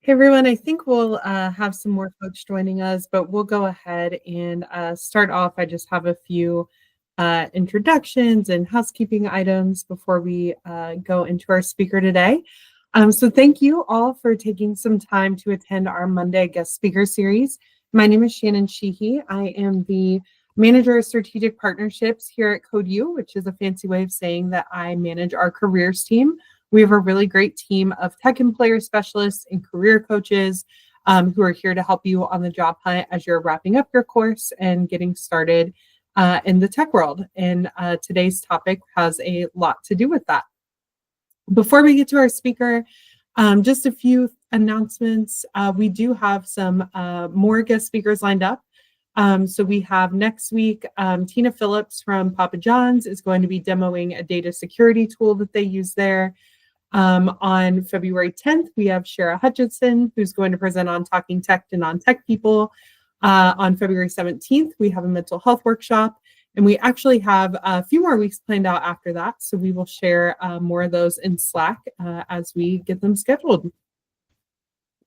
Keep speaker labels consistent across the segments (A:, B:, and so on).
A: Hey everyone, I think we'll have some more folks joining us, but we'll go ahead and start off. I just have a few introductions and housekeeping items before we go into our speaker today. So thank you all for taking some time to attend our Monday guest speaker series. My name is Shannon Sheehy. I am the Manager of Strategic Partnerships here at CodeU, which is a fancy way of saying that I manage our careers team. We have a really great team of tech and player specialists and career coaches who are here to help you on the job hunt as you're wrapping up your course and getting started in the tech world. And today's topic has a lot to do with that. Before we get to our speaker, just a few announcements. We do have some more guest speakers lined up. So we have next week, Tina Phillips from Papa John's is going to be demoing a data security tool that they use there. On February 10th, we have Shara Hutchinson, who's going to present on talking tech to non-tech people. On February 17th, we have a mental health workshop, and we actually have a few more weeks planned out after that. So we will share more of those in Slack as we get them scheduled.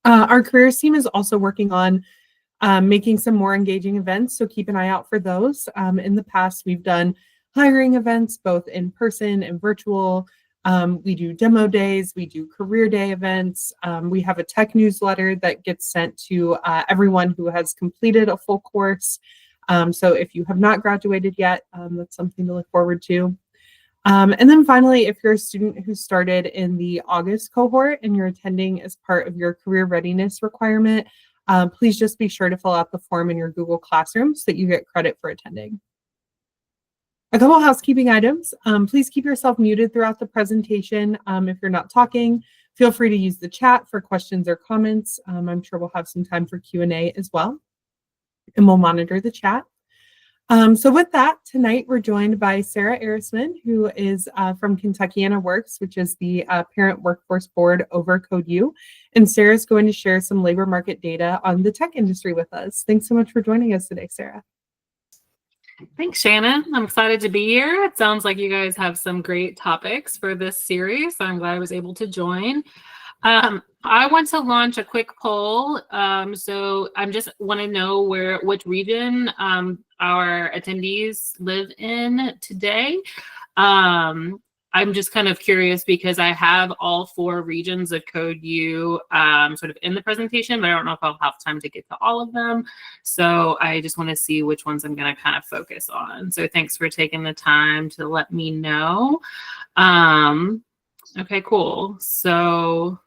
A: Our careers team is also working on making some more engaging events, so keep an eye out for those. In the past, we've done hiring events, both in person and virtual. We do demo days, we do career day events. We have a tech newsletter that gets sent to everyone who has completed a full course. So if you have not graduated yet, that's something to look forward to. And then finally, if you're a student who started in the August cohort and you're attending as part of your career readiness requirement, please just be sure to fill out the form in your Google Classroom so that you get credit for attending. A couple housekeeping items. Please keep yourself muted throughout the presentation. If you're not talking, feel free to use the chat for questions or comments. I'm sure we'll have some time for Q&A as well, and we'll monitor the chat. So with that, tonight we're joined by Sarah Ehresman, who is from KentuckianaWorks, which is the parent workforce board over CodeU. And Sarah's going to share some labor market data on the tech industry with us. Thanks so much for joining us today, Sarah.
B: Thanks, Shannon. I'm excited to be here. It sounds like you guys have some great topics for this series, so I'm glad I was able to join. I want to launch a quick poll. So I just want to know which region our attendees live in today. I'm just kind of curious because I have all 4 regions of CodeU sort of in the presentation, but I don't know if I'll have time to get to all of them. So I just want to see which ones I'm going to kind of focus on. So thanks for taking the time to let me know. Okay, cool. So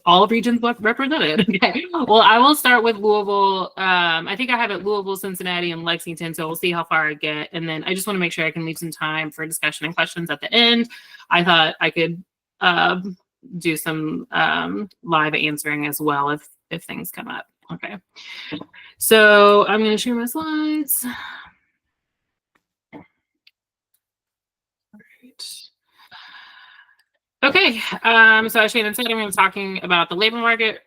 B: all regions represented. Okay. Well, I will start with Louisville. I think I have it Louisville, Cincinnati, and Lexington. So we'll see how far I get. And then I just want to make sure I can leave some time for discussion and questions at the end. I thought I could do some live answering as well if things come up. Okay. So I'm going to share my slides. All right. Okay, so as Shannon said, I'm going to be talking about the labor market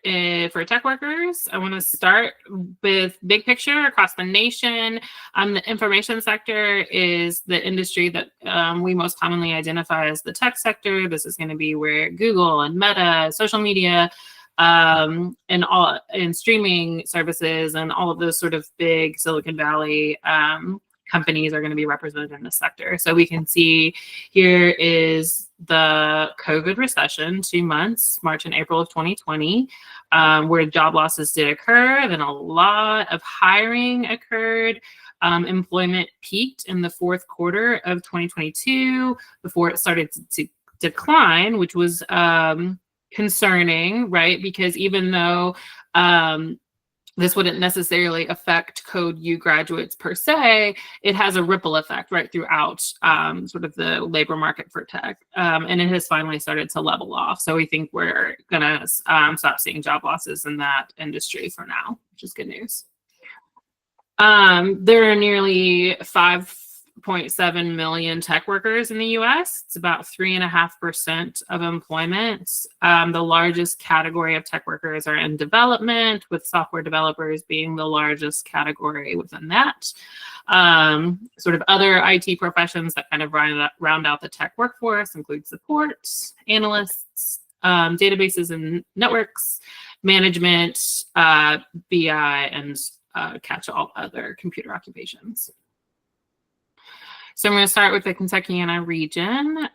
B: for tech workers. I want to start with big picture across the nation. The information sector is the industry that we most commonly identify as the tech sector. This is going to be where Google and Meta, social media, and streaming services and all of those sort of big Silicon Valley companies are going to be represented in this sector. So we can see here is the COVID recession, 2 months, March and April of 2020, where job losses did occur. Then a lot of hiring occurred. Employment peaked in the 4th quarter of 2022 before it started to decline, which was concerning, right? Because even though this wouldn't necessarily affect CodeU graduates per se, it has a ripple effect right throughout sort of the labor market for tech. And it has finally started to level off. So we think we're gonna stop seeing job losses in that industry for now, which is good news. There are nearly 5.7 million tech workers in the US. It's about 3.5% of employment. The largest category of tech workers are in development, with software developers being the largest category within that. Sort of other IT professions that kind of round out the tech workforce include support, analysts, databases and networks, management, BI, and catch all other computer occupations. So I'm going to start with the Kentuckiana region.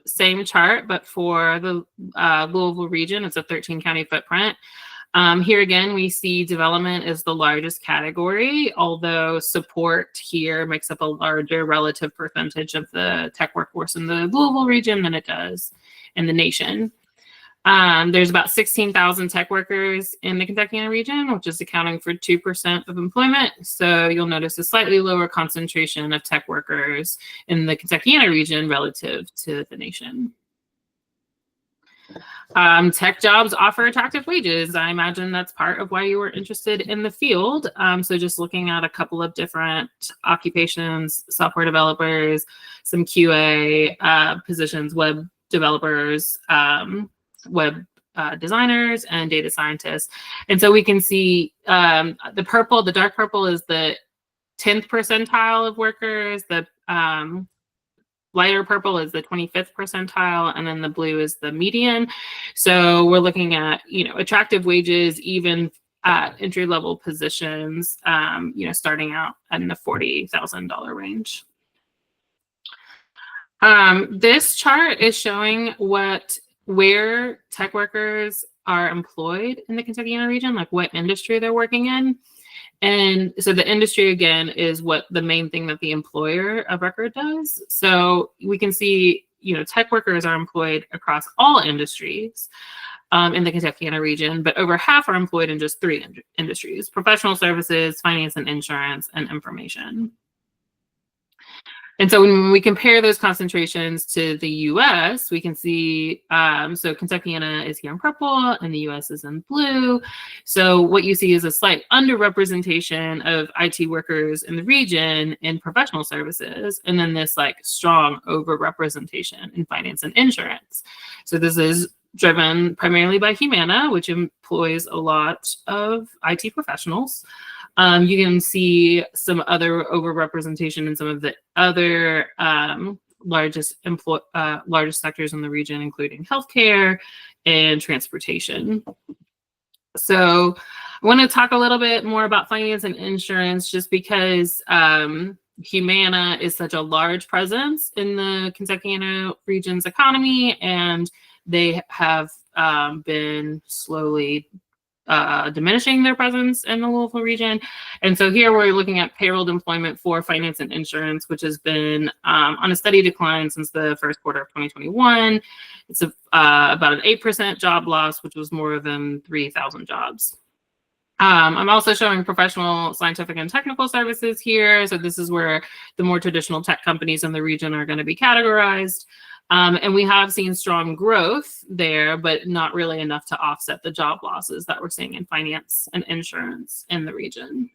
B: Same chart, but for the Louisville region, it's a 13-county footprint. Here again, we see development is the largest category, although support here makes up a larger relative percentage of the tech workforce in the Louisville region than it does in the nation. There's about 16,000 tech workers in the Kentuckiana region, which is accounting for 2% of employment. So you'll notice a slightly lower concentration of tech workers in the Kentuckiana region relative to the nation. Tech jobs offer attractive wages. I imagine that's part of why you were interested in the field. So just looking at a couple of different occupations, software developers, some QA positions, web developers, web designers, and data scientists. And so we can see the dark purple is the 10th percentile of workers. The lighter purple is the 25th percentile, and then the blue is the median. So we're looking at, attractive wages, even at entry-level positions, starting out in the $40,000 range. This chart is showing where tech workers are employed in the Kentuckiana region, like what industry they're working in. And so the industry, again, is what the main thing that the employer of record does. So we can see, tech workers are employed across all industries in the Kentuckiana region, but over half are employed in just 3 industries: professional services, finance and insurance, and information. And so when we compare those concentrations to the US, we can see, so Kentuckiana is here in purple and the US is in blue. So what you see is a slight underrepresentation of IT workers in the region in professional services, and then this strong overrepresentation in finance and insurance. So this is driven primarily by Humana, which employs a lot of IT professionals. You can see some other overrepresentation in some of the other largest sectors in the region, including healthcare and transportation. So I want to talk a little bit more about finance and insurance, just because Humana is such a large presence in the Kentuckiana region's economy, and they have been slowly diminishing their presence in the Louisville region. And so here we're looking at payroll employment for finance and insurance, which has been on a steady decline since the first quarter of 2021. It's about an 8% job loss, which was more than 3,000 jobs. I'm also showing professional, scientific, and technical services here. So this is where the more traditional tech companies in the region are going to be categorized. And we have seen strong growth there, but not really enough to offset the job losses that we're seeing in finance and insurance in the region.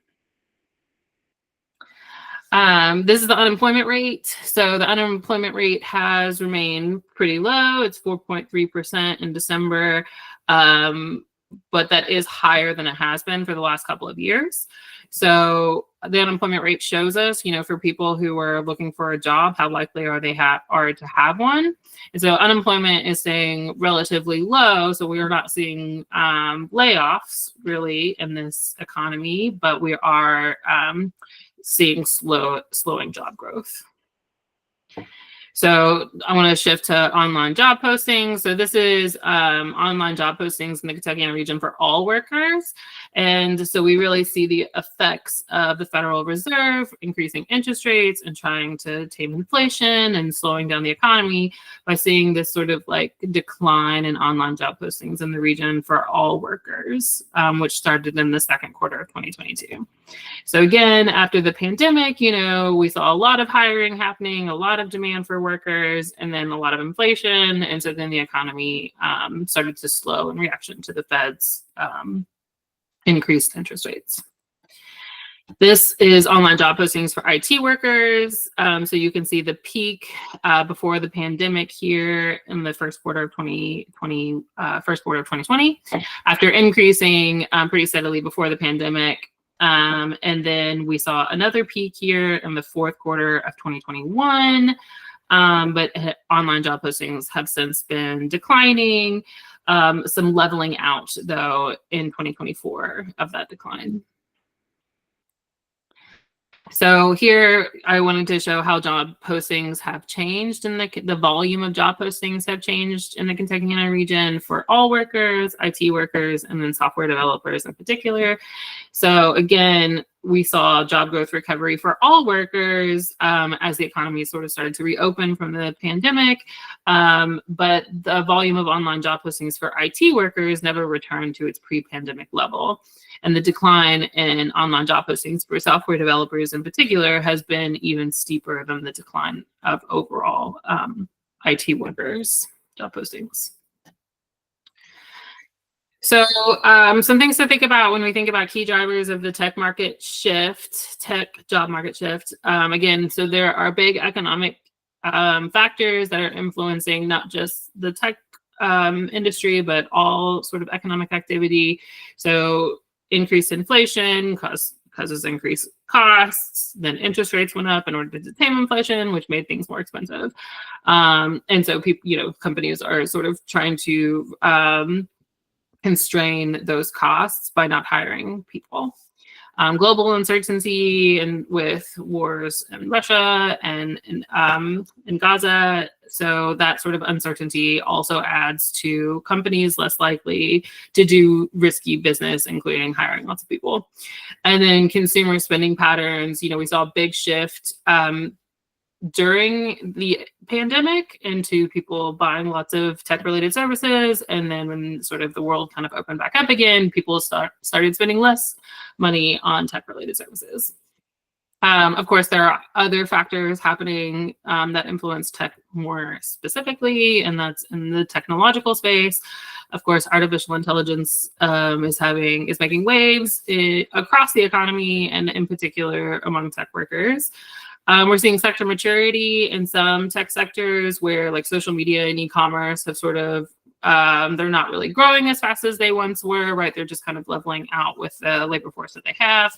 B: This is the unemployment rate. So the unemployment rate has remained pretty low. It's 4.3% in December, but that is higher than it has been for the last couple of years. So the unemployment rate shows us, for people who are looking for a job, how likely are they to have one. And so unemployment is staying relatively low. So we are not seeing layoffs really in this economy, but we are seeing slowing job growth. So I want to shift to online job postings. So this is online job postings in the Kentuckiana region for all workers. And so we really see the effects of the Federal Reserve increasing interest rates and trying to tame inflation and slowing down the economy by seeing this sort of decline in online job postings in the region for all workers, which started in the second quarter of 2022. So again, after the pandemic, we saw a lot of hiring happening, a lot of demand for workers, and then a lot of inflation. And so then the economy started to slow in reaction to the Fed's increased interest rates. This is online job postings for IT workers. So you can see the peak before the pandemic here in the first quarter of 2020, after increasing pretty steadily before the pandemic. And then we saw another peak here in the fourth quarter of 2021. but online job postings have since been declining. Some leveling out, though, in 2024 of that decline. So here I wanted to show how job postings have changed, and the volume of job postings have changed in the Kentuckiana region for all workers, IT workers, and then software developers in particular. So again, we saw job growth recovery for all workers as the economy sort of started to reopen from the pandemic. But the volume of online job postings for IT workers never returned to its pre-pandemic level. And the decline in online job postings for software developers in particular has been even steeper than the decline of overall IT workers' job postings. So some things to think about when we think about key drivers of the tech market shift, tech job market shift. Again, so there are big economic factors that are influencing not just the tech industry, but all sort of economic activity. So increased inflation causes increased costs. Then interest rates went up in order to tame inflation, which made things more expensive. And so people, companies are sort of trying to constrain those costs by not hiring people. Global uncertainty and with wars in Russia and in Gaza. So that sort of uncertainty also adds to companies less likely to do risky business, including hiring lots of people. And then consumer spending patterns, we saw a big shift during the pandemic into people buying lots of tech-related services. And then when sort of the world kind of opened back up again, people started spending less money on tech-related services. Of course, there are other factors happening that influence tech more specifically, and that's in the technological space. Of course, artificial intelligence is making waves across the economy, and in particular among tech workers. We're seeing sector maturity in some tech sectors where like social media and e-commerce have sort of, they're not really growing as fast as they once were, right? They're just kind of leveling out with the labor force that they have.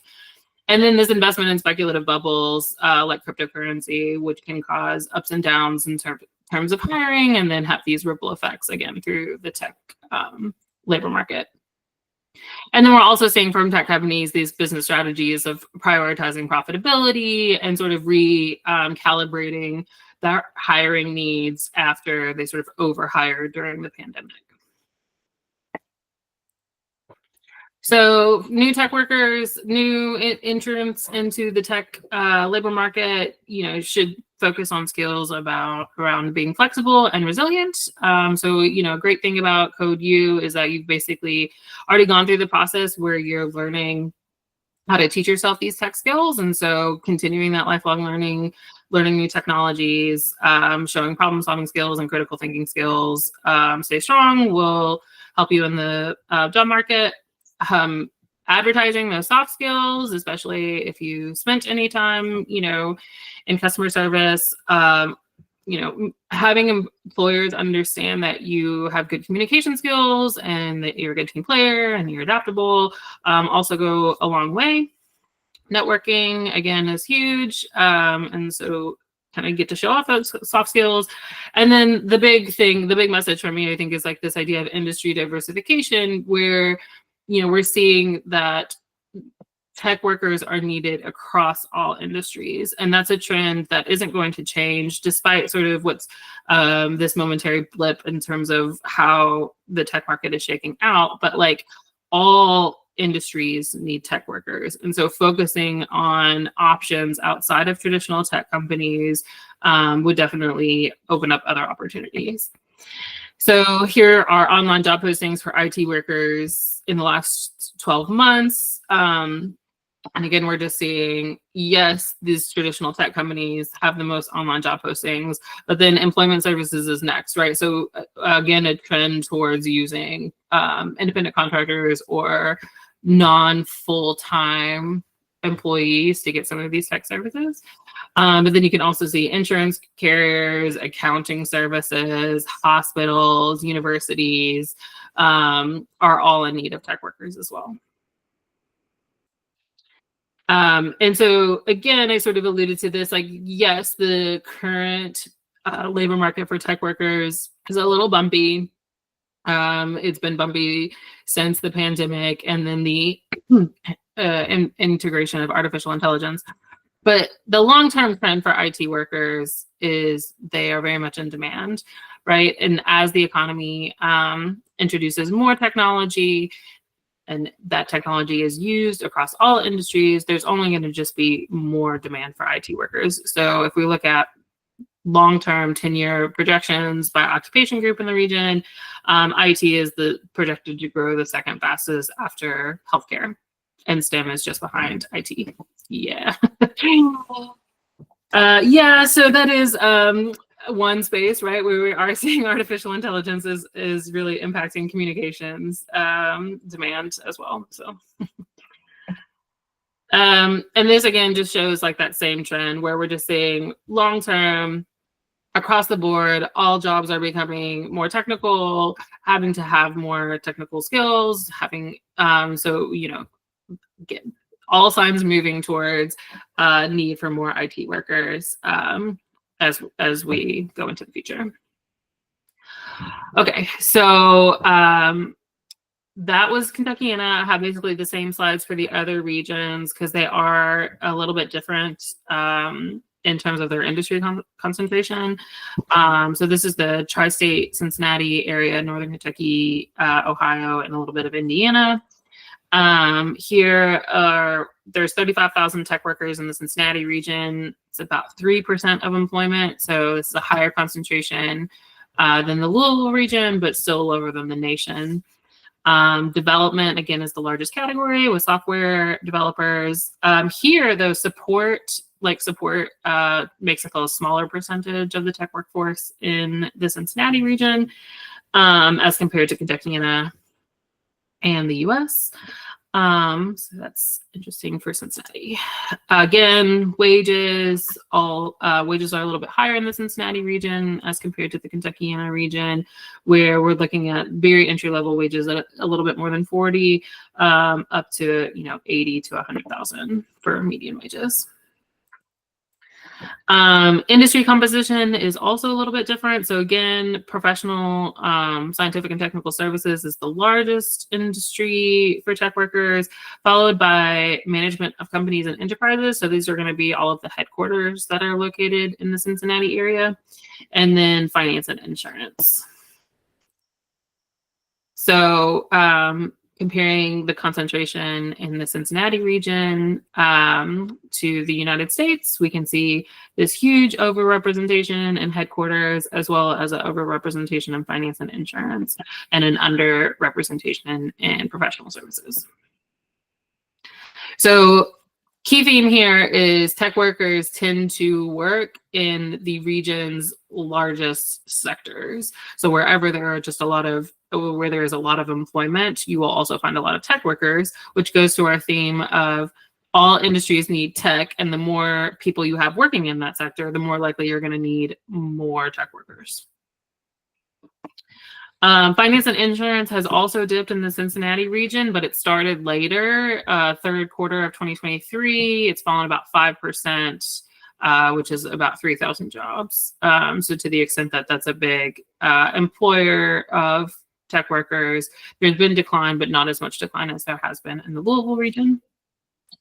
B: And then there's investment in speculative bubbles like cryptocurrency, which can cause ups and downs in terms of hiring, and then have these ripple effects again through the tech labor market. And then we're also seeing from tech companies these business strategies of prioritizing profitability and sort of recalibrating their hiring needs after they sort of overhired during the pandemic. So new tech workers, new entrants into the tech labor market, should focus on skills around being flexible and resilient. So, a great thing about Code U is that you've basically already gone through the process where you're learning how to teach yourself these tech skills. And so continuing that lifelong learning new technologies, showing problem solving skills and critical thinking skills, stay strong will help you in the job market. Advertising those soft skills, especially if you spent any time, in customer service, having employers understand that you have good communication skills and that you're a good team player and you're adaptable, also go a long way. Networking, again, is huge. And so kind of get to show off those soft skills. And then the big message for me, I think, is like this idea of industry diversification, where we're seeing that tech workers are needed across all industries. And that's a trend that isn't going to change despite sort of what's this momentary blip in terms of how the tech market is shaking out. But like all industries need tech workers. And so focusing on options outside of traditional tech companies would definitely open up other opportunities. So here are online job postings for IT workers in the last 12 months. And again, we're just seeing, yes, these traditional tech companies have the most online job postings, but then employment services is next, right? So again, a trend towards using independent contractors or non-full-time employees to get some of these tech services. But then you can also see insurance carriers, accounting services, hospitals, universities are all in need of tech workers as well. And so again, I sort of alluded to this, like, yes, the current labor market for tech workers is a little bumpy. It's been bumpy since the pandemic and then the integration of artificial intelligence. But the long-term trend for IT workers is they are very much in demand, right? And as the economy introduces more technology and that technology is used across all industries, there's only going to just be more demand for IT workers. So if we look at long-term 10-year projections by occupation group in the region, IT is projected to grow the second fastest after healthcare, and STEM is just behind IT. Yeah. Yeah, so that is one space, right, where we are seeing artificial intelligence is really impacting communications demand as well. So, and this again just shows like that same trend where we're just seeing long-term across the board, all jobs are becoming more technical, having to have more technical skills, having so get all signs moving towards need for more IT workers as we go into the future. Okay, so that was Kentuckiana. I have basically the same slides for the other regions because they are a little bit different in terms of their industry concentration. So this is the tri-state Cincinnati area, Northern Kentucky, Ohio, and a little bit of Indiana. There's 35,000 tech workers in the Cincinnati region. It's about 3% of employment. So this is a higher concentration than the Louisville region, but still lower than the nation. Development, again, is the largest category with software developers. Here, though, support makes like a smaller percentage of the tech workforce in the Cincinnati region as compared to Kentuckiana and the US. So that's interesting for Cincinnati. Again, wages are a little bit higher in the Cincinnati region as compared to the Kentuckiana region, where we're looking at very entry-level wages at a little bit more than 40, up to 80 to 100,000 for median wages. Industry composition is also a little bit different. So again, professional, scientific and technical services is the largest industry for tech workers, followed by management of companies and enterprises. So these are going to be all of the headquarters that are located in the Cincinnati area, and then finance and insurance. So comparing the concentration in the Cincinnati region to the United States, we can see this huge overrepresentation in headquarters, as well as an overrepresentation in finance and insurance, and an underrepresentation in professional services. So key theme here is tech workers tend to work in the region's largest sectors. So wherever there is a lot of employment, you will also find a lot of tech workers, which goes to our theme of all industries need tech, and the more people you have working in that sector, the more likely you're going to need more tech workers. Finance and insurance has also dipped in the Cincinnati region, but it started later, third quarter of 2023. It's fallen about 5%, which is about 3,000 jobs. So to the extent that that's a big employer of tech workers, there's been decline, but not as much decline as there has been in the Louisville region.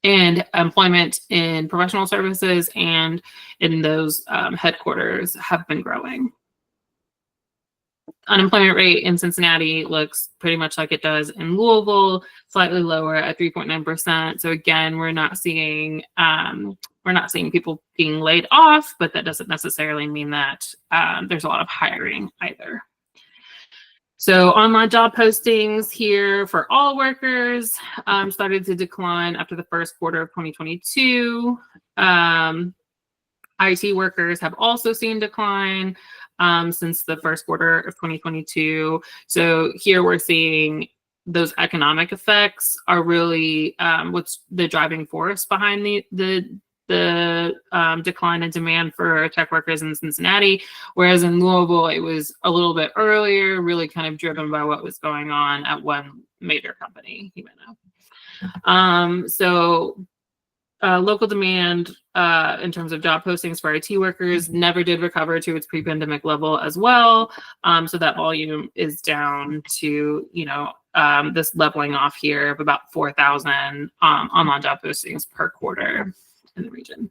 B: And employment in professional services and in those headquarters have been growing. Unemployment rate in Cincinnati looks pretty much like it does in Louisville, slightly lower at 3.9%. So again, we're not seeing people being laid off, but that doesn't necessarily mean that there's a lot of hiring either. So online job postings here for all workers started to decline after the first quarter of 2022. IT workers have also seen decline since the first quarter of 2022. So here we're seeing those economic effects are really what's the driving force behind the decline in demand for tech workers in Cincinnati, whereas in Louisville, it was a little bit earlier, really kind of driven by what was going on at one major company, local demand in terms of job postings for IT workers never did recover to its pre-pandemic level as well. So that volume is down to, this leveling off here of about 4,000 online job postings per quarter in the region.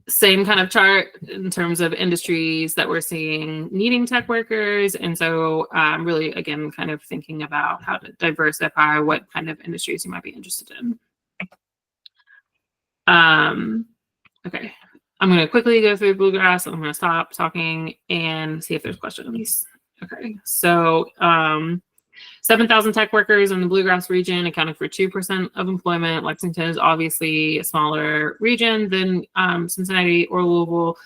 B: Same kind of chart in terms of industries that we're seeing needing tech workers. And so really, again, kind of thinking about how to diversify what kind of industries you might be interested in. Okay, I'm going to quickly go through bluegrass. I'm going to stop talking and see if there's questions. Okay, so 7,000 tech workers in the bluegrass region accounted for 2% of employment. Lexington is obviously a smaller region than Cincinnati or Louisville.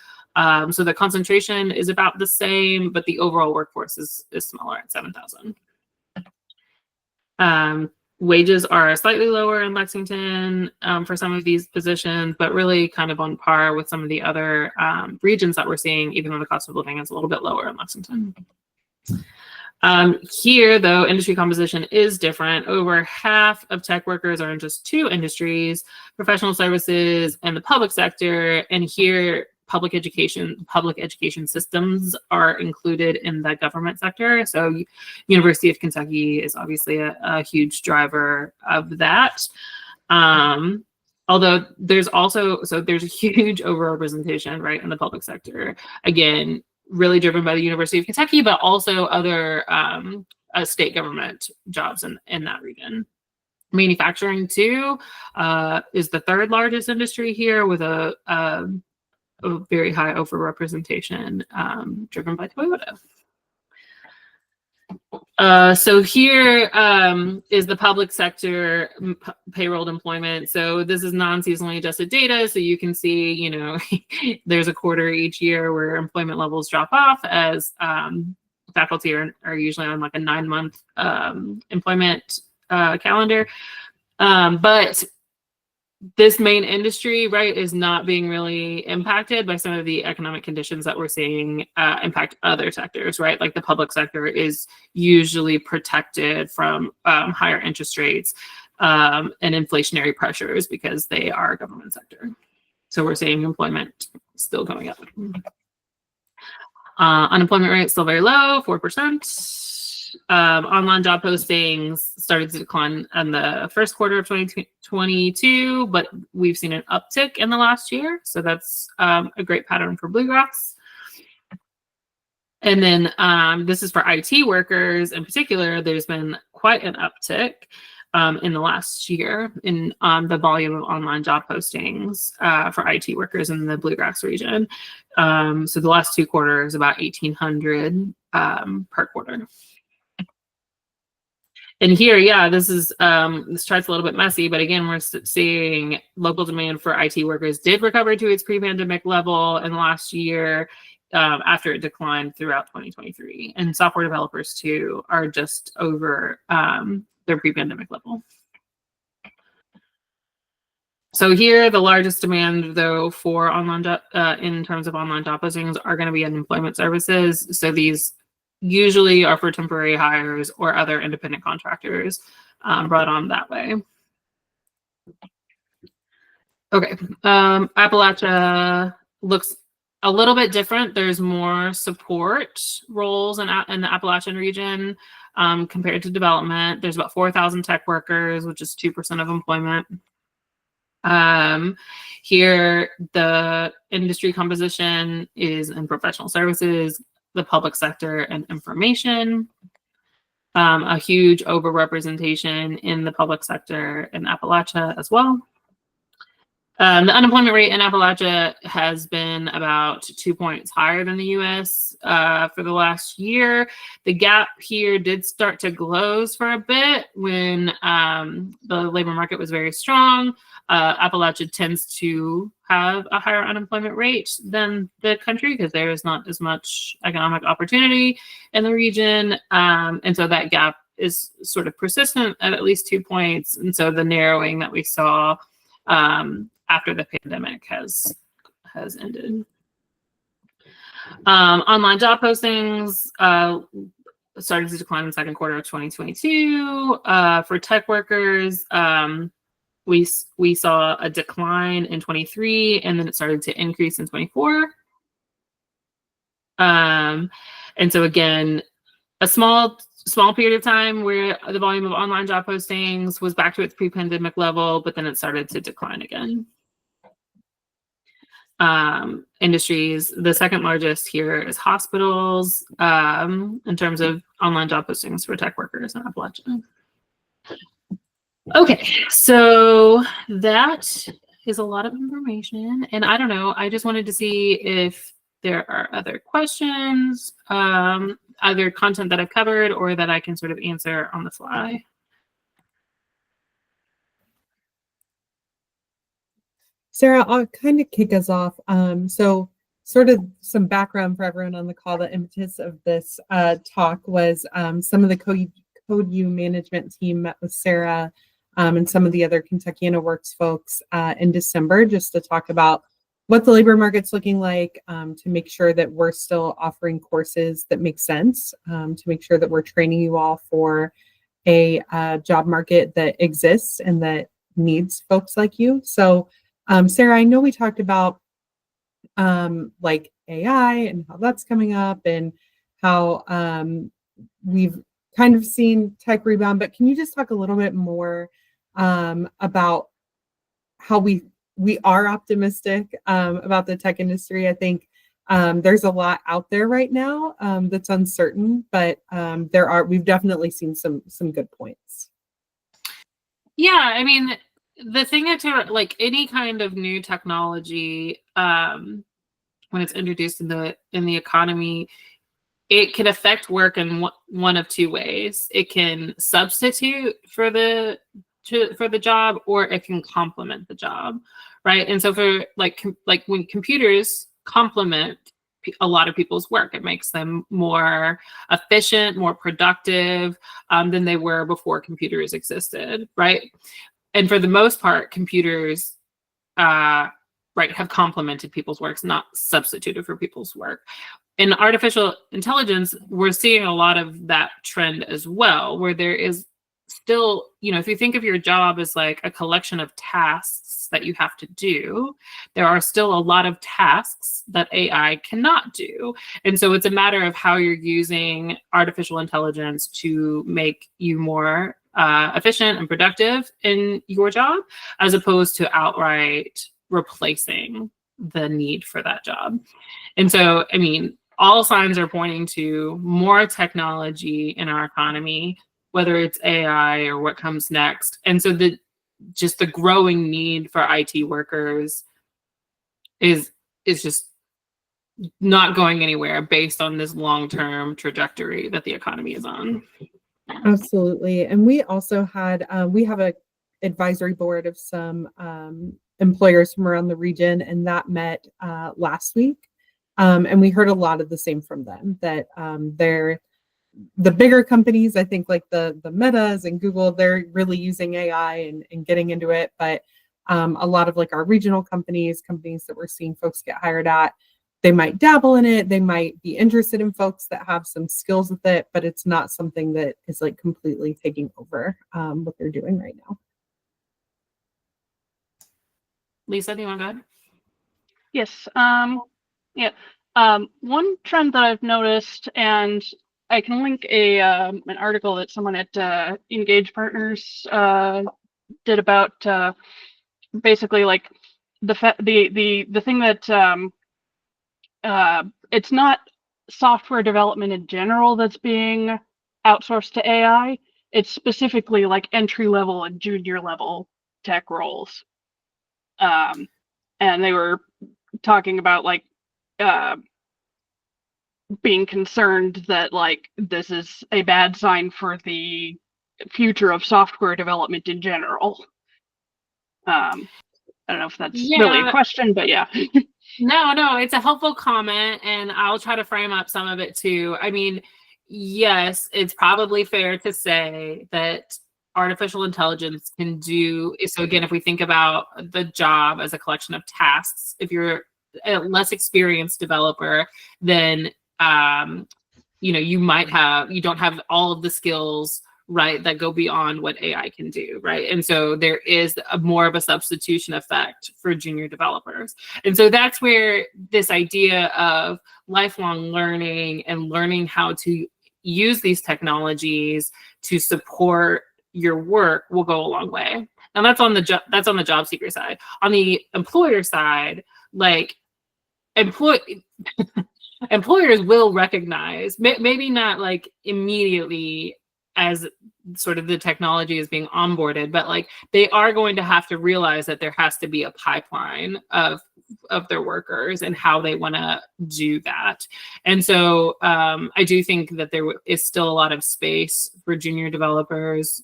B: So the concentration is about the same, but the overall workforce is smaller at 7,000. Wages are slightly lower in Lexington for some of these positions, but really kind of on par with some of the other regions that we're seeing, even though the cost of living is a little bit lower in Lexington. Here, though, industry composition is different. Over half of tech workers are in just two industries, professional services and the public sector. And here, public education systems are included in the government sector. So University of Kentucky is obviously a huge driver of that. Although there's a huge overrepresentation, right, in the public sector. Again, really driven by the University of Kentucky, but also other state government jobs in that region. Manufacturing too is the third largest industry here, with a very high overrepresentation driven by Toyota. So here is the public sector payroll employment. So this is non-seasonally adjusted data. So you can see, there's a quarter each year where employment levels drop off as faculty are usually on like a 9-month employment calendar. But this main industry, right, is not being really impacted by some of the economic conditions that we're seeing impact other sectors, right? Like the public sector is usually protected from higher interest rates and inflationary pressures because they are a government sector. So we're seeing employment still going up. Unemployment rate is still very low, 4%. Online job postings started to decline in the first quarter of 2022, but we've seen an uptick in the last year. So that's a great pattern for bluegrass. And then this is for IT workers in particular. There's been quite an uptick in the last year in the volume of online job postings for IT workers in the bluegrass region. So the last 2 quarters, about 1,800 per quarter. And here, yeah, this chart's a little bit messy, but again, we're seeing local demand for IT workers did recover to its pre-pandemic level in the last year after it declined throughout 2023. And software developers, too, are just over their pre-pandemic level. So here, the largest demand, though, for online in terms of online job postings are going to be in employment services. So these usually are for temporary hires or other independent contractors brought on that way. Okay, Appalachia looks a little bit different. There's more support roles in the Appalachian region compared to development. There's about 4,000 tech workers, which is 2% of employment. Here, the industry composition is in professional services, the public sector, and information. A huge overrepresentation in the public sector in Appalachia as well. The unemployment rate in Appalachia has been about 2 points higher than the U.S. For the last year. The gap here did start to close for a bit when the labor market was very strong. Appalachia tends to have a higher unemployment rate than the country because there is not as much economic opportunity in the region. And so that gap is sort of persistent at least 2 points. And so the narrowing that we saw after the pandemic has ended. Online job postings started to decline in the second quarter of 2022. For tech workers, we saw a decline in 23, and then it started to increase in 24. And so again, a small period of time where the volume of online job postings was back to its pre-pandemic level, but then it started to decline again. Industries, the second largest here is hospitals, in terms of online job postings for tech workers in Appalachia. Okay, so that is a lot of information, and I don't know, I just wanted to see if there are other questions, either content that I've covered or that I can sort of answer on the fly.
A: Sarah, I'll kind of kick us off. So sort of some background for everyone on the call. The impetus of this talk was some of the Code U management team met with Sarah and some of the other KentuckianaWorks folks in December, just to talk about what the labor market's looking like, to make sure that we're still offering courses that make sense, to make sure that we're training you all for a job market that exists and that needs folks like you. So Sarah, I know we talked about like AI and how that's coming up and how we've kind of seen tech rebound, but can you just talk a little bit more about how we are optimistic about the tech industry? I think there's a lot out there right now that's uncertain, but we've definitely seen some good points.
B: Yeah, I mean, the thing that like any kind of new technology, when it's introduced in the economy, it can affect work in one of two ways. It can substitute for the job, or it can complement the job, right? And so for like when computers complement a lot of people's work, it makes them more efficient, more productive than they were before computers existed, right? And for the most part, computers, right, have complemented people's works, not substituted for people's work. In artificial intelligence, we're seeing a lot of that trend as well, where there is still, if you think of your job as like a collection of tasks that you have to do, there are still a lot of tasks that AI cannot do. And so it's a matter of how you're using artificial intelligence to make you more efficient and productive in your job, as opposed to outright replacing the need for that job. And so, I mean, all signs are pointing to more technology in our economy, whether it's AI or what comes next. And so the growing need for IT workers is just not going anywhere based on this long-term trajectory that the economy is on.
A: Absolutely. And we also had, we have a advisory board of some employers from around the region, and that met last week. And we heard a lot of the same from them, that they're the bigger companies, I think like the Metas and Google, they're really using AI and getting into it. But a lot of like our regional companies that we're seeing folks get hired at, they might dabble in it. They might be interested in folks that have some skills with it, but it's not something that is like completely taking over what they're doing right now.
B: Lisa, do you want to go ahead?
C: Yes. Yeah. One trend that I've noticed, and I can link an article that someone at Engage Partners did about basically like the thing that it's not software development in general that's being outsourced to AI. It's specifically like entry level and junior level tech roles. And they were talking about like being concerned that like this is a bad sign for the future of software development in general. I don't know if that's really a question, but yeah.
B: No, it's a helpful comment, and I'll try to frame up some of it too. I mean, yes, it's probably fair to say that artificial intelligence can do, so again, if we think about the job as a collection of tasks, if you're a less experienced developer, then you don't have all of the skills, right, that go beyond what AI can do, right? And so there is more of a substitution effect for junior developers. And so that's where this idea of lifelong learning and learning how to use these technologies to support your work will go a long way. Now that's on the job seeker side. On the employer side, like employers will recognize, maybe not like immediately as sort of the technology is being onboarded, but like they are going to have to realize that there has to be a pipeline of their workers and how they want to do that. And so I do think that there is still a lot of space for junior developers,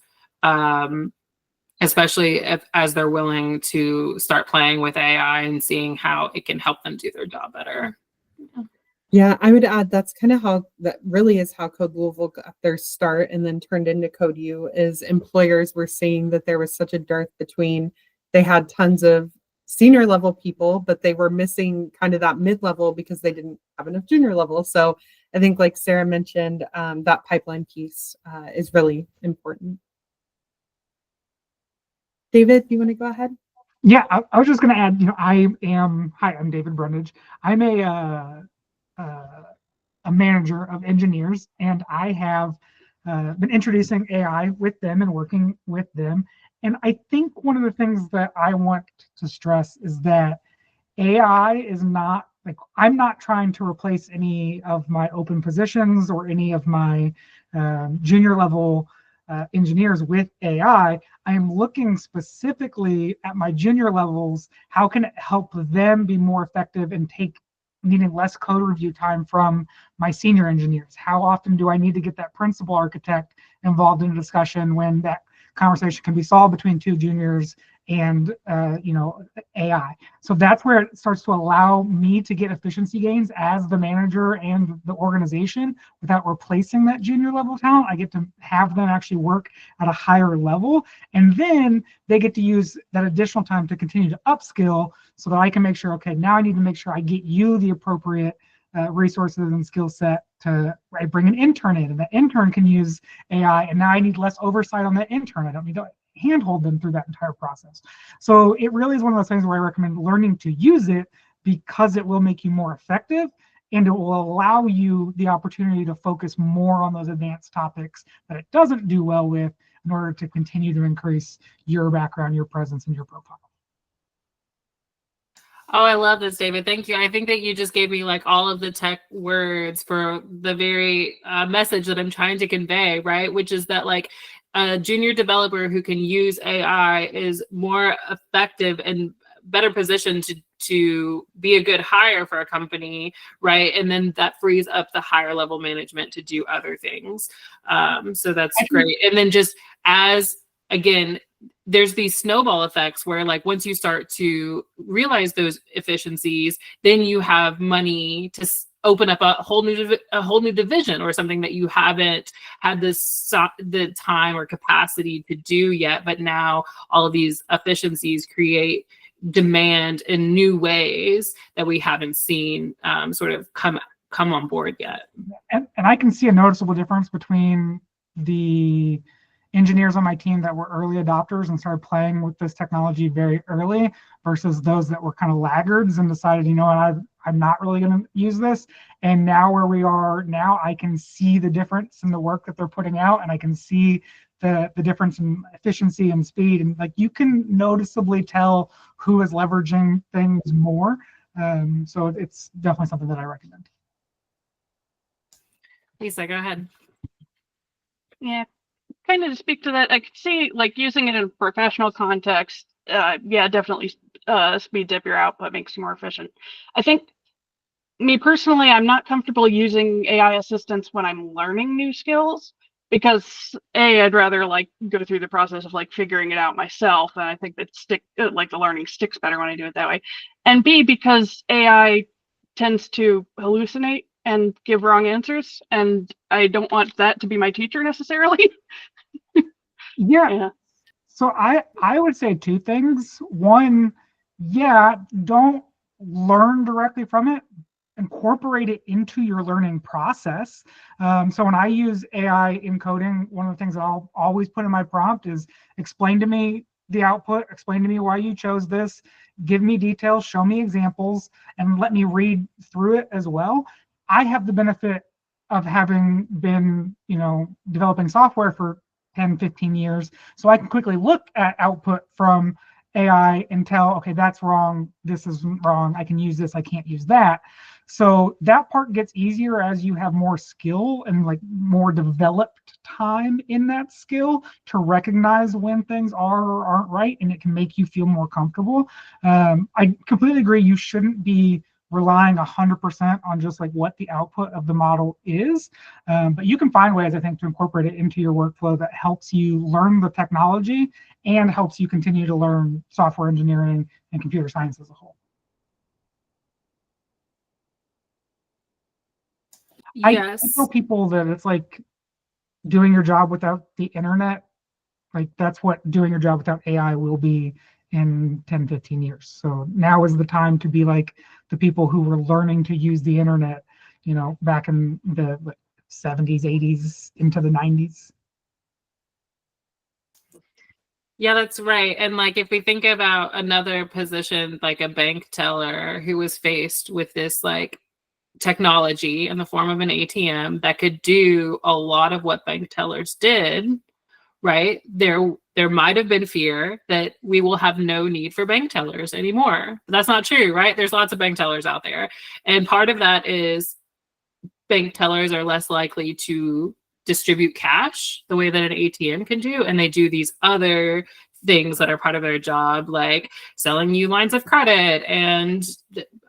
B: especially as they're willing to start playing with AI and seeing how it can help them do their job better.
A: Yeah, I would add that's kind of how that really is how Code Louisville got their start and then turned into Code U, is employers were seeing that there was such a dearth between, they had tons of senior level people, but they were missing kind of that mid-level because they didn't have enough junior level. So I think, like Sarah mentioned, that pipeline piece is really important. David, do you want to go ahead?
D: Yeah, I was just going to add, I'm David Brundage. I'm a manager of engineers, and I have been introducing AI with them and working with them. And I think one of the things that I want to stress is that AI is not, like, I'm not trying to replace any of my open positions or any of my junior level engineers with AI. I am looking specifically at my junior levels. How can it help them be more effective and needing less code review time from my senior engineers? How often do I need to get that principal architect involved in a discussion when that conversation can be solved between two juniors and AI? So that's where it starts to allow me to get efficiency gains as the manager and the organization without replacing that junior level talent. I get to have them actually work at a higher level, and then they get to use that additional time to continue to upskill so that I can make sure, okay, now I need to make sure I get you the appropriate resources and skill set to bring an intern in, and that intern can use AI, and now I need less oversight on that intern. I don't need to handhold them through that entire process. So it really is one of those things where I recommend learning to use it, because it will make you more effective, and it will allow you the opportunity to focus more on those advanced topics that it doesn't do well with, in order to continue to increase your background, your presence, and your profile.
B: Oh, I love this, David. Thank you. I think that you just gave me like all of the tech words for the very message that I'm trying to convey, right? Which is that like a junior developer who can use AI is more effective and better positioned to be a good hire for a company, right? And then that frees up the higher level management to do other things. So that's great. And then just again, there's these snowball effects where like once you start to realize those efficiencies, then you have money to open up a whole new division or something that you haven't had the time or capacity to do yet. But now all of these efficiencies create demand in new ways that we haven't seen sort of come on board yet.
D: And I can see a noticeable difference between the engineers on my team that were early adopters and started playing with this technology very early versus those that were kind of laggards and decided, you know what, I'm not really going to use this. And now where we are now, I can see the difference in the work that they're putting out, and I can see the difference in efficiency and speed. And like you can noticeably tell who is leveraging things more. So it's definitely something that I recommend.
B: Lisa, go ahead.
C: Yeah, kind of to speak to that, I could see like using it in a professional context. Yeah, definitely speeds up your output, makes you more efficient. I think me personally, I'm not comfortable using AI assistants when I'm learning new skills, because I'd rather like go through the process of like figuring it out myself, and I think that the learning sticks better when I do it that way. And B, because AI tends to hallucinate and give wrong answers, and I don't want that to be my teacher necessarily.
D: Yeah. So I would say two things. One, yeah, don't learn directly from it, incorporate it into your learning process. So when I use AI in coding, one of the things I'll always put in my prompt is explain to me the output, explain to me why you chose this, give me details, show me examples, and let me read through it as well. I have the benefit of having been, developing software for 10, 15 years. So I can quickly look at output from AI and tell, okay, that's wrong, this is wrong, I can use this, I can't use that. So that part gets easier as you have more skill and like more developed time in that skill to recognize when things are or aren't right, and it can make you feel more comfortable. I completely agree, you shouldn't be relying 100% on just like what the output of the model is. But you can find ways, I think, to incorporate it into your workflow that helps you learn the technology and helps you continue to learn software engineering and computer science as a whole.
B: Yes.
D: I tell people that it's like doing your job without the internet. Like that's what doing your job without AI will be in 10, 15 years. So now is the time to be like the people who were learning to use the internet, back in the 70s, 80s, into the 90s.
B: Yeah, that's right. And like if we think about another position, like a bank teller who was faced with this like technology in the form of an ATM that could do a lot of what bank tellers did, right? There might have been fear that we will have no need for bank tellers anymore. But that's not true, right? There's lots of bank tellers out there. And part of that is bank tellers are less likely to distribute cash the way that an ATM can do. And they do these other things that are part of their job, like selling you lines of credit and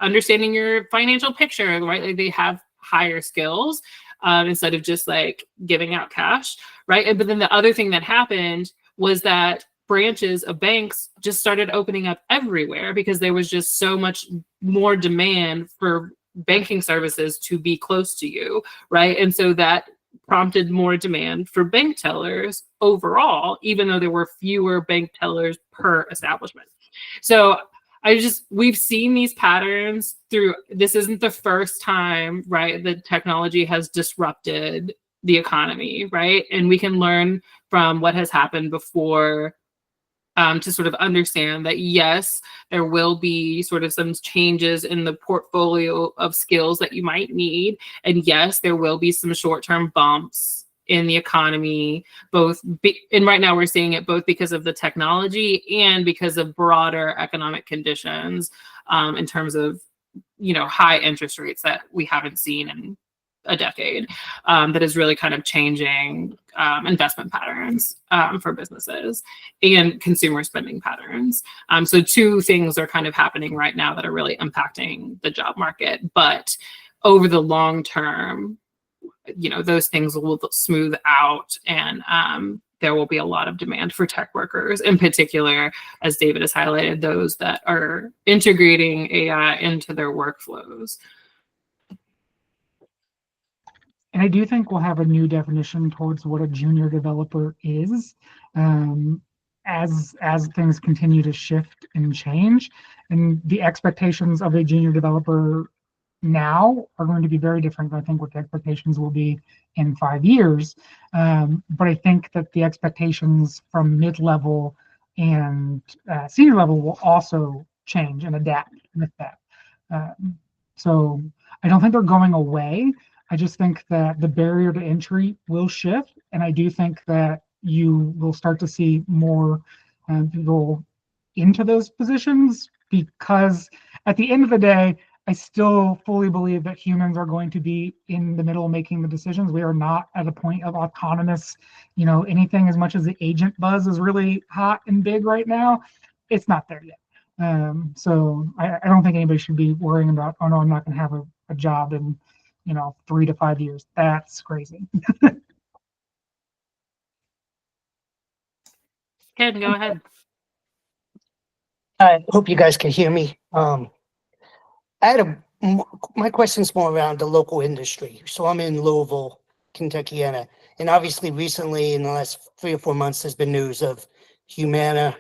B: understanding your financial picture, right? Like they have higher skills instead of just like giving out cash, right? But then the other thing that happened was that branches of banks just started opening up everywhere because there was just so much more demand for banking services to be close to you, right? And so that prompted more demand for bank tellers overall, even though there were fewer bank tellers per establishment. So we've seen these patterns through, this isn't the first time, right, that technology has disrupted the economy, right? And we can learn from what has happened before to sort of understand that, yes, there will be sort of some changes in the portfolio of skills that you might need. And yes, there will be some short-term bumps in the economy, and right now we're seeing it both because of the technology and because of broader economic conditions in terms of, high interest rates that we haven't seen in a decade, that is really kind of changing investment patterns for businesses and consumer spending patterns. So two things are kind of happening right now that are really impacting the job market. But over the long term, those things will smooth out, and there will be a lot of demand for tech workers, in particular, as David has highlighted, those that are integrating AI into their workflows.
D: And I do think we'll have a new definition towards what a junior developer is as things continue to shift and change. And the expectations of a junior developer now are going to be very different than I think what the expectations will be in 5 years. But I think that the expectations from mid-level and senior level will also change and adapt with that. So I don't think they're going away. I just think that the barrier to entry will shift, and I do think that you will start to see more people into those positions, because at the end of the day, I still fully believe that humans are going to be in the middle making the decisions. We are not at a point of autonomous, anything. As much as the agent buzz is really hot and big right now, it's not there yet. So I don't think anybody should be worrying about, oh no, I'm not going to have a job in 3 to 5 years. That's crazy.
B: Ken, go ahead.
E: I hope you guys can hear me. My question's more around the local industry. So I'm in Louisville, Kentuckiana, and obviously recently in the last 3 or 4 months, there's been news of Humana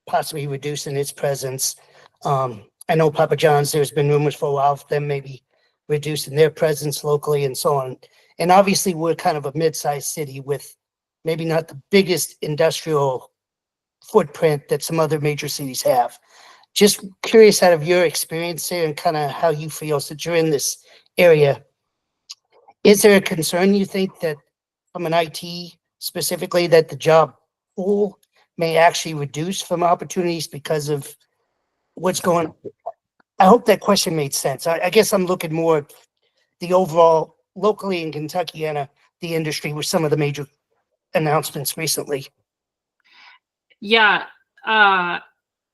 E: possibly reducing its presence. I know Papa John's, there's been rumors for a while of them maybe reducing their presence locally and so on. And obviously, we're kind of a mid-sized city with maybe not the biggest industrial footprint that some other major cities have. Just curious out of your experience there and kind of how you feel since you're in this area. Is there a concern you think that from an IT specifically that the job pool may actually reduce from opportunities because of what's going on? I hope that question made sense. I guess I'm looking more at the overall locally in Kentuckiana, the industry with some of the major announcements recently.
B: Yeah.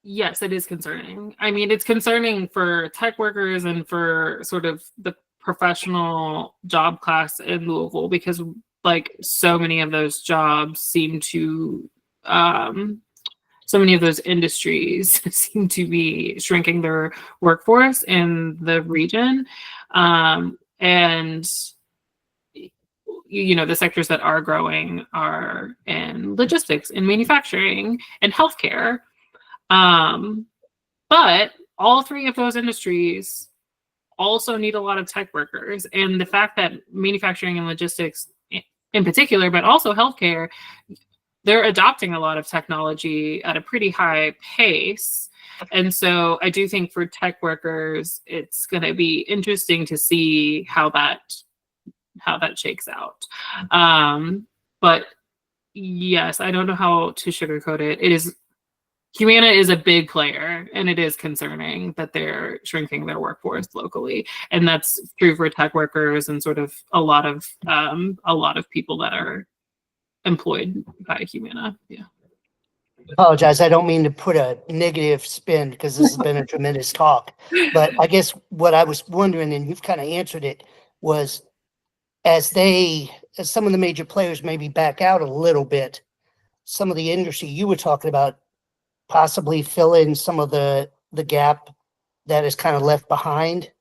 B: Yes, it is concerning. I mean, it's concerning for tech workers and for sort of the professional job class in Louisville because like so many of those jobs seem to so many of those industries seem to be shrinking their workforce in the region. And you know, the sectors that are growing are in logistics and manufacturing and healthcare. But all three of those industries also need a lot of tech workers. And the fact that manufacturing and logistics in particular, but also healthcare, they're adopting a lot of technology at a pretty high pace. And so I do think for tech workers, it's going to be interesting to see how that shakes out. But yes, I don't know how to sugarcoat it. Humana is a big player, and it is concerning that they're shrinking their workforce locally, and that's true for tech workers and sort of a lot of people that are employed by Humana. Yeah.
E: Apologize. I don't mean to put a negative spin because this has been a tremendous talk, but I guess what I was wondering, and you've kind of answered it, was as some of the major players maybe back out a little bit, some of the industry you were talking about possibly fill in some of the gap that is kind of left behind.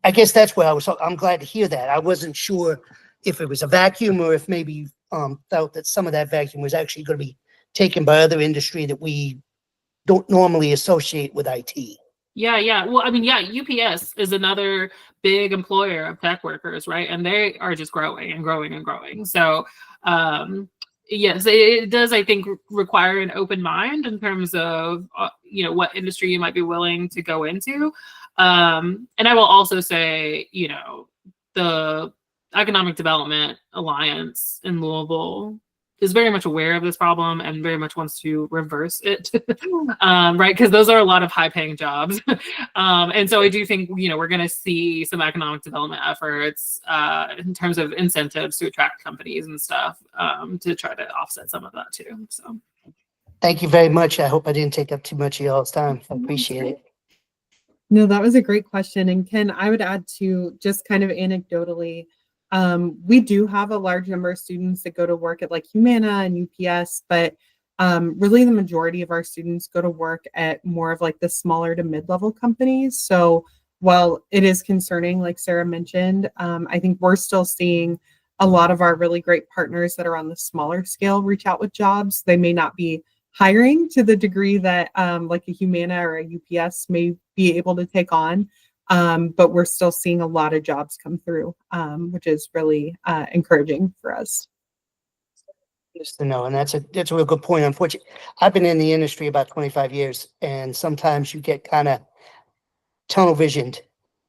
E: I guess that's where I'm glad to hear that. I wasn't sure if it was a vacuum or if maybe you felt that some of that vacuum was actually going to be taken by other industry that we don't normally associate with IT.
B: Yeah. Well, I mean, yeah, UPS is another big employer of tech workers, right? And they are just growing and growing and growing. So, yes, it does, I think, require an open mind in terms of, what industry you might be willing to go into. And I will also say, the Economic Development Alliance in Louisville is very much aware of this problem and very much wants to reverse it, right? Because those are a lot of high-paying jobs. And so I do think, we're going to see some economic development efforts in terms of incentives to attract companies and stuff to try to offset some of that too. So,
E: thank you very much. I hope I didn't take up too much of y'all's time. I appreciate it.
A: No, that was a great question. And Ken, I would add to just kind of anecdotally, we do have a large number of students that go to work at like Humana and UPS, but really the majority of our students go to work at more of like the smaller to mid-level companies. So while it is concerning, like Sarah mentioned, I think we're still seeing a lot of our really great partners that are on the smaller scale reach out with jobs. They may not be hiring to the degree that like a Humana or a UPS may be able to take on. But we're still seeing a lot of jobs come through, which is really encouraging for us.
E: Just to know, and that's a real good point. Unfortunately, I've been in the industry about 25 years, and sometimes you get kind of tunnel visioned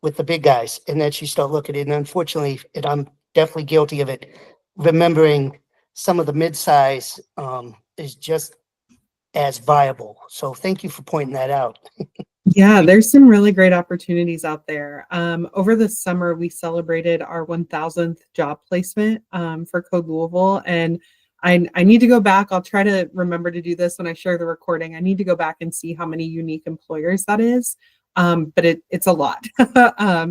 E: with the big guys, and then you start looking at it. And unfortunately, and I'm definitely guilty of it, remembering some of the mid-size is just as viable. So thank you for pointing that out.
A: Yeah, there's some really great opportunities out there. Over the summer, we celebrated our 1000th job placement for Code Louisville. And I need to go back. I'll try to remember to do this when I share the recording. I need to go back and see how many unique employers that is. But it's a lot.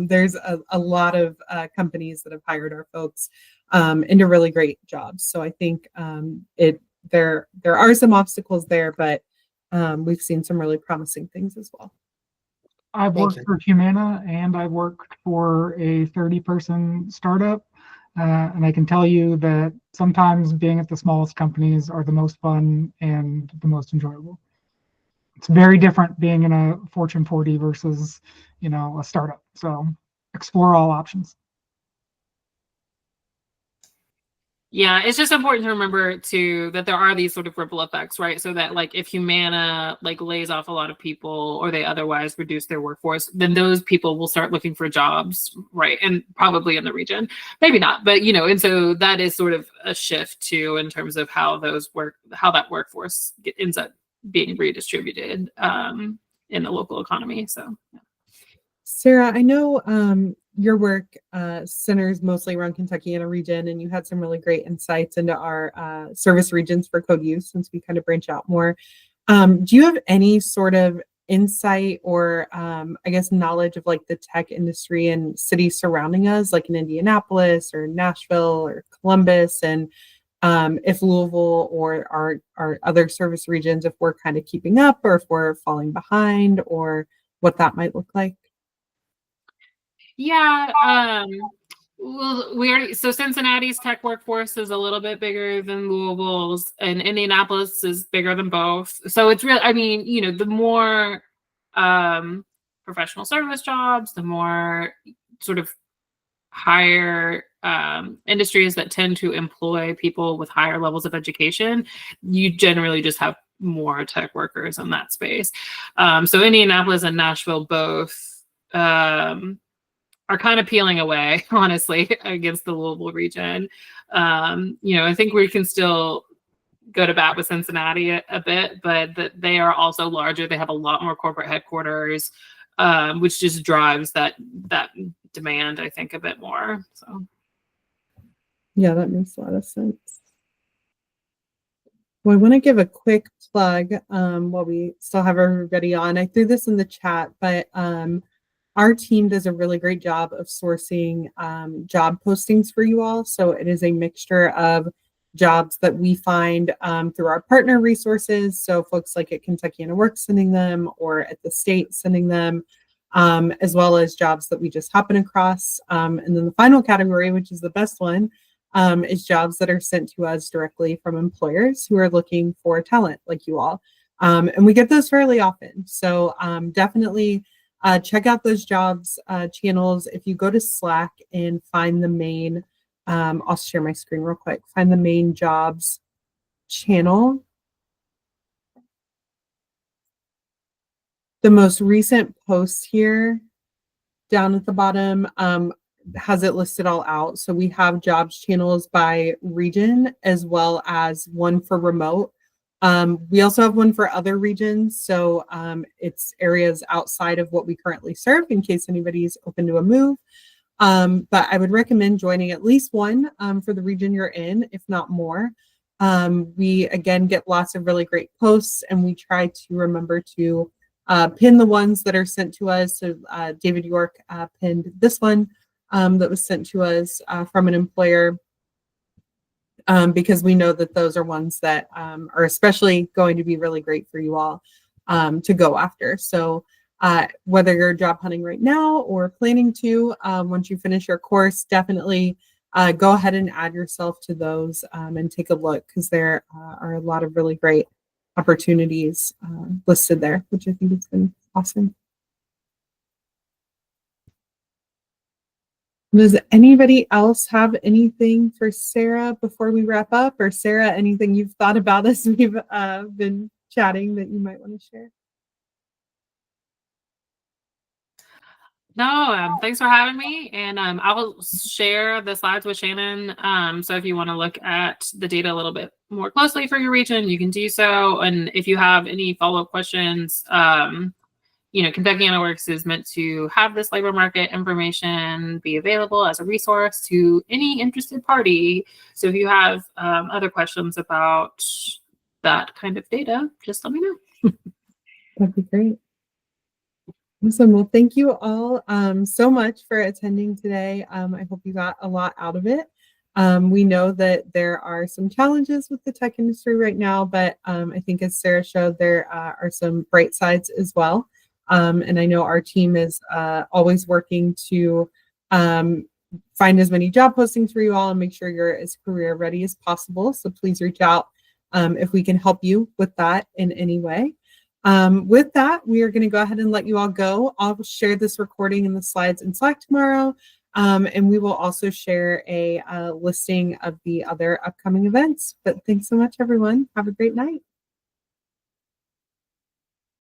A: There's a lot of companies that have hired our folks into really great jobs. So I think there are some obstacles there, but we've seen some really promising things as well.
D: I've worked for Humana and I've worked for a 30-person startup. And I can tell you that sometimes being at the smallest companies are the most fun and the most enjoyable. It's very different being in a Fortune 40 versus, a startup. So explore all options.
B: Yeah, it's just important to remember too that there are these sort of ripple effects, right? So that like if Humana like lays off a lot of people or they otherwise reduce their workforce, then those people will start looking for jobs, right? And probably in the region, maybe not, but and so that is sort of a shift too in terms of how that workforce ends up being redistributed in the local economy. So. Yeah.
A: Sarah, I know your work centers mostly around Kentuckiana region, and you had some really great insights into our service regions for code use since we kind of branch out more. Do you have any sort of insight or I guess knowledge of like the tech industry and cities surrounding us, like in Indianapolis or Nashville or Columbus, and if Louisville or our other service regions, if we're kind of keeping up or if we're falling behind, or what that might look like?
B: Yeah, well, so Cincinnati's tech workforce is a little bit bigger than Louisville's, and Indianapolis is bigger than both. So it's real. I mean, the more professional service jobs, the more sort of higher industries that tend to employ people with higher levels of education, you generally just have more tech workers in that space. So Indianapolis and Nashville both are kind of peeling away, honestly, against the Louisville region. I think we can still go to bat with Cincinnati a bit, but they are also larger. They have a lot more corporate headquarters, which just drives that demand, I think, a bit more. So,
A: yeah, that makes a lot of sense. Well, I want to give a quick plug while we still have everybody on. I threw this in the chat, but our team does a really great job of sourcing job postings for you all. So it is a mixture of jobs that we find through our partner resources. So folks like at KentuckianaWorks sending them, or at the state sending them, as well as jobs that we just happen across. And then the final category, which is the best one, is jobs that are sent to us directly from employers who are looking for talent like you all. And we get those fairly often. So definitely check out those jobs channels. If you go to Slack and find the main, I'll share my screen real quick, find the main jobs channel. The most recent post here down at the bottom has it listed all out. So we have jobs channels by region as well as one for remote. We also have one for other regions. So it's areas outside of what we currently serve in case anybody's open to a move. But I would recommend joining at least one for the region you're in, if not more. We, again, get lots of really great posts, and we try to remember to pin the ones that are sent to us. So David York pinned this one that was sent to us from an employer. Because we know that those are ones that are especially going to be really great for you all to go after. So whether you're job hunting right now or planning to, once you finish your course, definitely go ahead and add yourself to those and take a look, because there are a lot of really great opportunities listed there, which I think has been awesome. Does anybody else have anything for Sarah before we wrap up? Or Sarah, anything you've thought about as we've been chatting that you might want to share?
B: No, thanks for having me. And I will share the slides with Shannon. So if you want to look at the data a little bit more closely for your region, you can do so. And if you have any follow-up questions, KentuckianaWorks is meant to have this labor market information be available as a resource to any interested party. So if you have other questions about that kind of data, just let me know.
A: That'd be great. Awesome. Well, thank you all so much for attending today. I hope you got a lot out of it. We know that there are some challenges with the tech industry right now, but I think as Sarah showed, there are some bright sides as well. And I know our team is always working to find as many job postings for you all and make sure you're as career ready as possible. So please reach out if we can help you with that in any way. With that, we are going to go ahead and let you all go. I'll share this recording and the slides in Slack tomorrow. And we will also share a listing of the other upcoming events. But thanks so much, everyone. Have a great night.